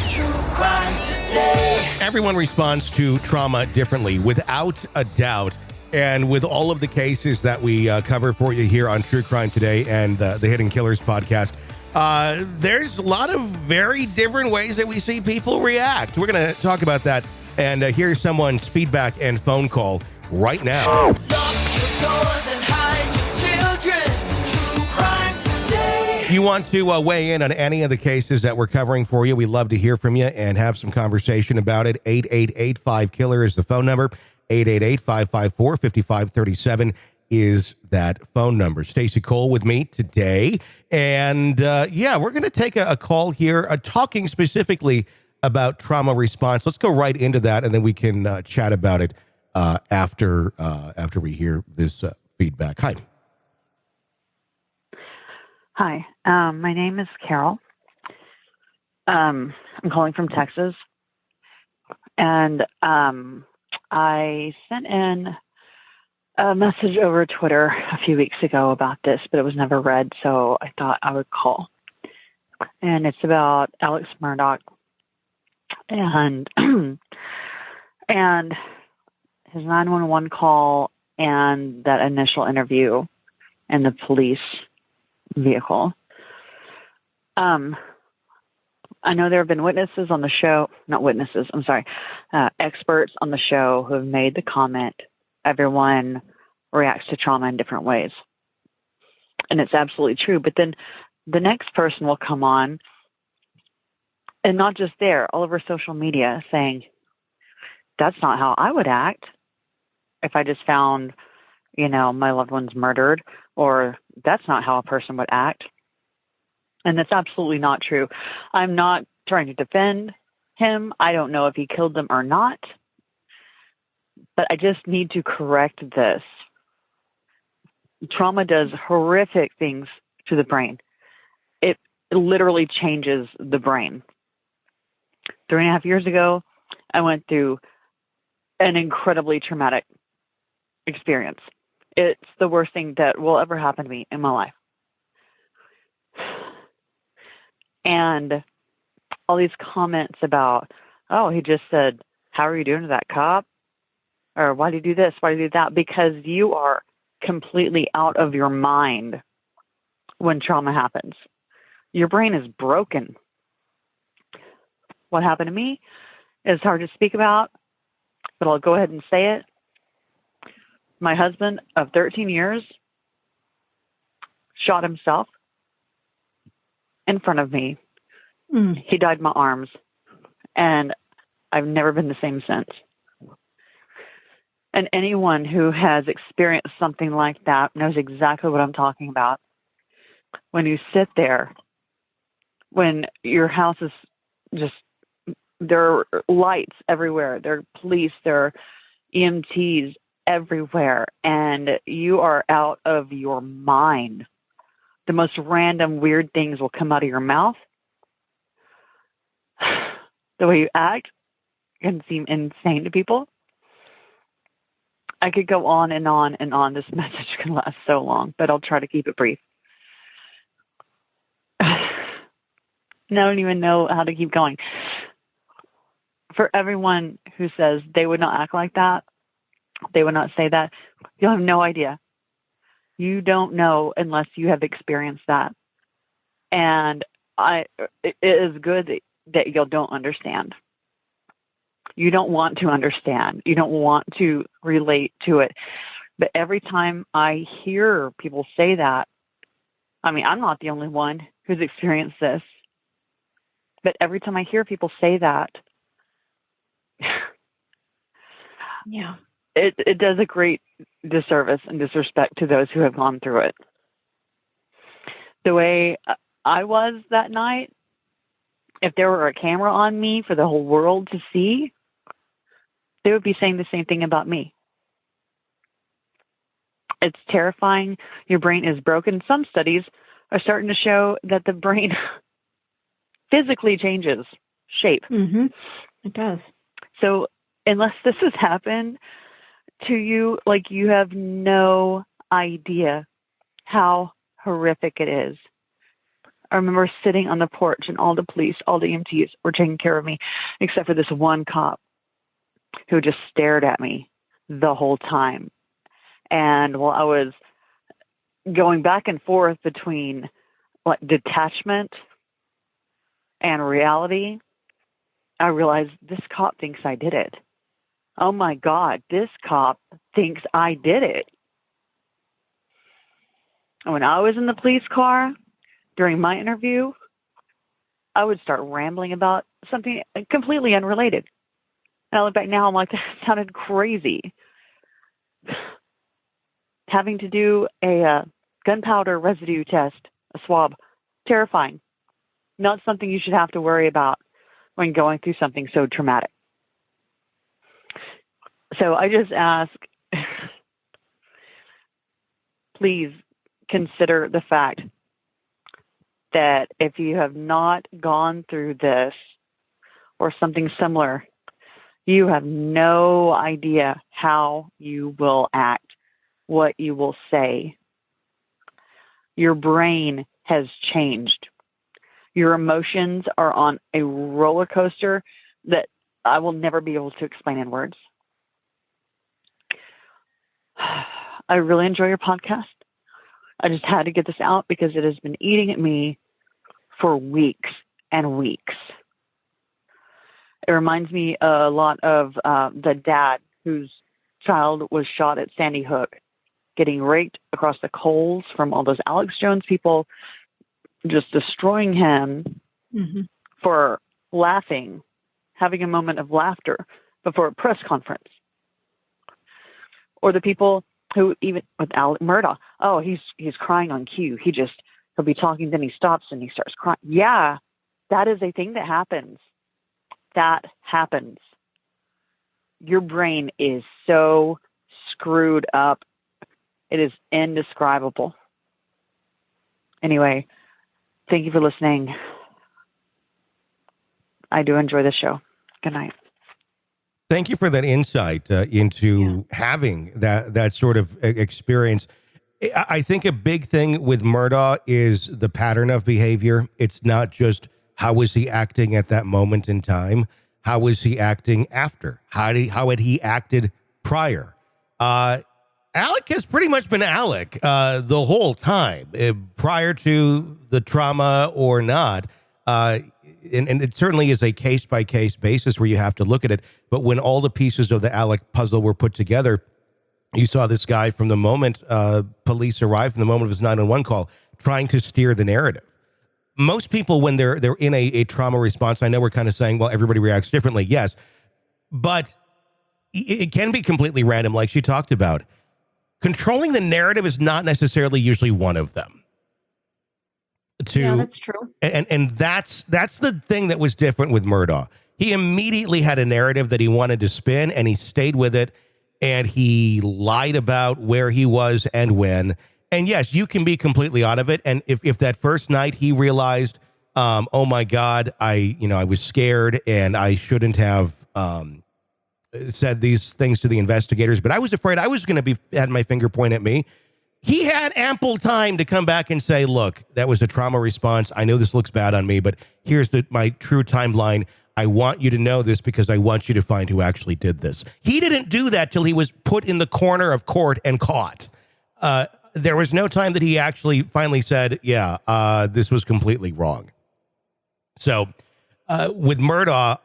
True crime today. Everyone responds to trauma differently, without a doubt. And with all of the cases that we cover for you here on True Crime Today and the Hidden Killers podcast, there's a lot of very different ways that we see people react. We're going to talk about that and hear someone's feedback and phone call right now. Lock your doors and hide your children. True crime today. If you want to weigh in on any of the cases that we're covering for you, we'd love to hear from you and have some conversation about it. 888-5-KILLER is the phone number. 888-554-5537 is that phone number. Stacey Cole with me today. And we're going to take a call here talking specifically about trauma response. Let's go right into that, and then we can chat about it after we hear this feedback. Hi. Hi, my name is Carol. I'm calling from Texas, and I sent in a message over Twitter a few weeks ago about this, but it was never read, so I thought I would call. And it's about Alex Murdaugh and and his 911 call and that initial interview in the police vehicle. I know there have been witnesses on the show, experts on the show who have made the comment, everyone reacts to trauma in different ways. And it's absolutely true. But then the next person will come on, and not just there, all over social media saying, that's not how I would act if I just found, my loved one's murdered, or that's not how a person would act. And that's absolutely not true. I'm not trying to defend him. I don't know if he killed them or not. But I just need to correct this. Trauma does horrific things to the brain. It literally changes the brain. 3.5 years ago, I went through an incredibly traumatic experience. It's the worst thing that will ever happen to me in my life. And all these comments about, oh, he just said, how are you doing to that cop? Or why do you do this? Why do you do that? Because you are completely out of your mind when trauma happens. Your brain is broken. What happened to me is hard to speak about, but I'll go ahead and say it. My husband of 13 years shot himself in front of me. He died in my arms, and I've never been the same since. And anyone who has experienced something like that knows exactly what I'm talking about. When you sit there, when your house is just, there are lights everywhere, there are police, there are EMTs everywhere, and you are out of your mind. The most random, weird things will come out of your mouth. The way you act can seem insane to people. I could go on and on and on. This message can last so long, but I'll try to keep it brief. I don't even know how to keep going. For everyone who says they would not act like that, they would not say that, you'll have no idea. You don't know unless you have experienced that. And it is good that you don't understand. You don't want to understand. You don't want to relate to it. But every time I hear people say that, I'm not the only one who's experienced this. But every time I hear people say that, yeah, it does a great disservice and disrespect to those who have gone through it. The way I was that night, if there were a camera on me for the whole world to see, they would be saying the same thing about me. It's terrifying. Your brain is broken. Some studies are starting to show that the brain physically changes shape. Mm-hmm. It does. So unless this has happened to you, like, you have no idea how horrific it is. I remember sitting on the porch and all the police, all the EMTs were taking care of me, except for this one cop who just stared at me the whole time. And while I was going back and forth between like detachment and reality, I realized this cop thinks I did it. Oh my God, this cop thinks I did it. When I was in the police car during my interview, I would start rambling about something completely unrelated. And I look back now, I'm like, that sounded crazy. Having to do a gunpowder residue test, a swab, terrifying. Not something you should have to worry about when going through something so traumatic. So I just ask, please consider the fact that if you have not gone through this or something similar, you have no idea how you will act, what you will say. Your brain has changed. Your emotions are on a roller coaster that I will never be able to explain in words. I really enjoy your podcast. I just had to get this out because it has been eating at me for weeks and weeks. It reminds me a lot of the dad whose child was shot at Sandy Hook, getting raked across the coals from all those Alex Jones people, just destroying him for laughing, having a moment of laughter before a press conference. Or the people who, even with Alex Murdaugh, oh, he's crying on cue. He'll be talking, then he stops and he starts crying. Yeah, that is a thing that happens. That happens. Your brain is so screwed up. It is indescribable. Anyway, thank you for listening. I do enjoy the show. Good night. Thank you for that insight into having that sort of experience. I think a big thing with Murdaugh is the pattern of behavior. It's not just how was he acting at that moment in time. How was he acting after? How had he acted prior? Alec has pretty much been Alec the whole time, prior to the trauma or not. And it certainly is a case-by-case basis where you have to look at it. But when all the pieces of the Alec puzzle were put together, you saw this guy from the moment police arrived, from the moment of his 911 call, trying to steer the narrative. Most people, when they're in a trauma response, I know we're kind of saying, well, everybody reacts differently. Yes, but it can be completely random, like she talked about. Controlling the narrative is not necessarily usually one of them. Yeah, that's true. And that's the thing that was different with Murdaugh. He immediately had a narrative that he wanted to spin, and he stayed with it, and he lied about where he was and when. And yes, you can be completely out of it. And if that first night he realized, oh my God, I was scared and I shouldn't have said these things to the investigators, but I was afraid I was going to be had my finger pointed at me. He had ample time to come back and say, look, that was a trauma response. I know this looks bad on me, but here's my true timeline. I want you to know this because I want you to find who actually did this. He didn't do that till he was put in the corner of court and caught. There was no time that he actually finally said, this was completely wrong. So with Murdaugh,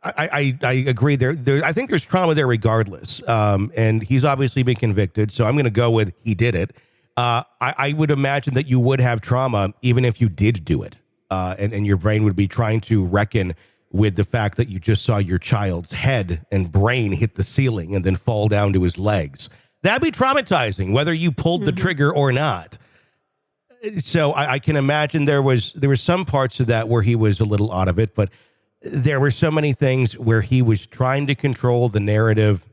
I agree. I think there's trauma there regardless. And he's obviously been convicted. So I'm going to go with he did it. I would imagine that you would have trauma even if you did do it. And your brain would be trying to reckon with the fact that you just saw your child's head and brain hit the ceiling and then fall down to his legs. That'd be traumatizing, whether you pulled the trigger or not. So I can imagine there were some parts of that where he was a little out of it, but there were so many things where he was trying to control the narrative,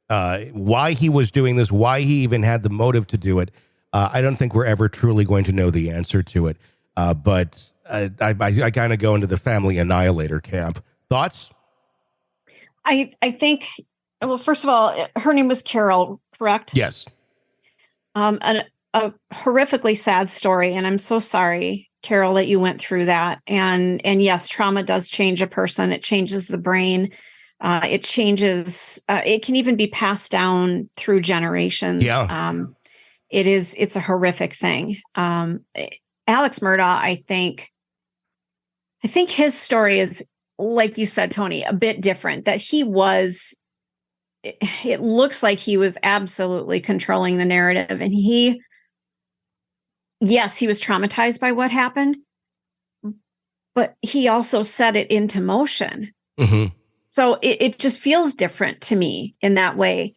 why he was doing this, why he even had the motive to do it. I don't think we're ever truly going to know the answer to it. But I kind of go into the family annihilator camp. Thoughts? I think, well, first of all, her name was Carol, correct? Yes. And a horrifically sad story, and I'm so sorry, Carol, that you went through that. And yes, trauma does change a person. It changes the brain. It changes. It can even be passed down through generations. Yeah. It's a horrific thing. Alex Murdaugh, I think his story is, like you said, Tony, a bit different. That it looks like he was absolutely controlling the narrative, and yes, he was traumatized by what happened, but he also set it into motion. Mm-hmm. So it just feels different to me in that way.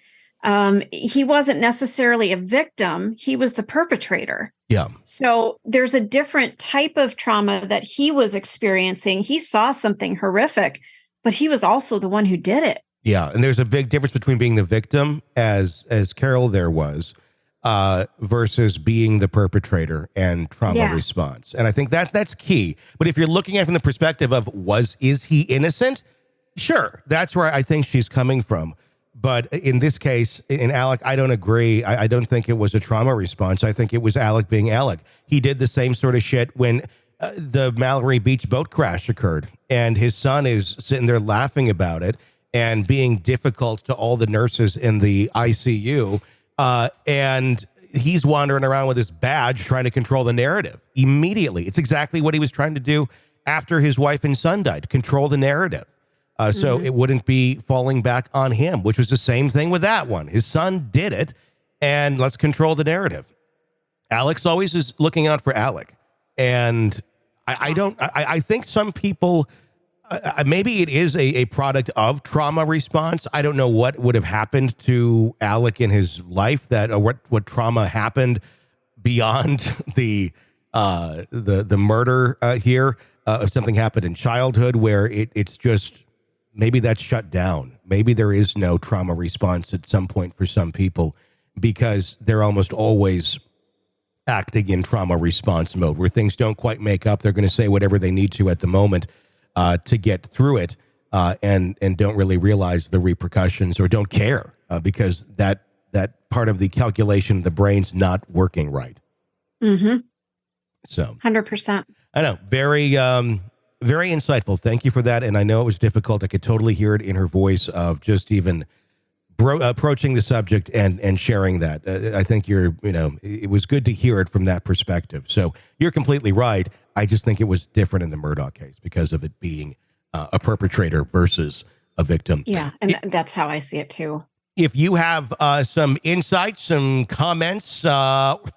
He wasn't necessarily a victim. He was the perpetrator. Yeah. So there's a different type of trauma that he was experiencing. He saw something horrific, but he was also the one who did it. Yeah. And there's a big difference between being the victim, as Carol there was, versus being the perpetrator and trauma response. And I think that's key. But if you're looking at it from the perspective of is he innocent? Sure. That's where I think she's coming from. But in this case, in Alec, I don't agree. I don't think it was a trauma response. I think it was Alec being Alec. He did the same sort of shit when the Mallory Beach boat crash occurred, and his son is sitting there laughing about it and being difficult to all the nurses in the ICU. And he's wandering around with his badge trying to control the narrative immediately. It's exactly what he was trying to do after his wife and son died, control the narrative. So it wouldn't be falling back on him, which was the same thing with that one. His son did it, and let's control the narrative. Alex always is looking out for Alec. And I think some people, maybe it is a product of trauma response. I don't know what would have happened to Alec in his life, or what trauma happened beyond the murder here. If something happened in childhood where it's just, maybe that's shut down. Maybe there is no trauma response at some point for some people, because they're almost always acting in trauma response mode where things don't quite make up. They're going to say whatever they need to at the moment to get through it, and don't really realize the repercussions, or don't care because that part of the calculation of the brain's not working right. Mm-hmm. So 100%. I know. Very insightful. Thank you for that. And I know it was difficult. I could totally hear it in her voice of just even approaching the subject and sharing that. I think it was good to hear it from that perspective. So you're completely right. I just think it was different in the Murdaugh case because of it being a perpetrator versus a victim. Yeah. And that's how I see it too. If you have some insights, some comments,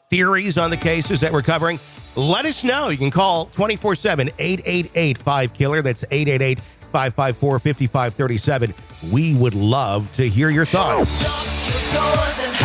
theories on the cases that we're covering, let us know. You can call 24/7, 888-5-KILLER. That's 888-554-5537. We would love to hear your thoughts. Lock your doors and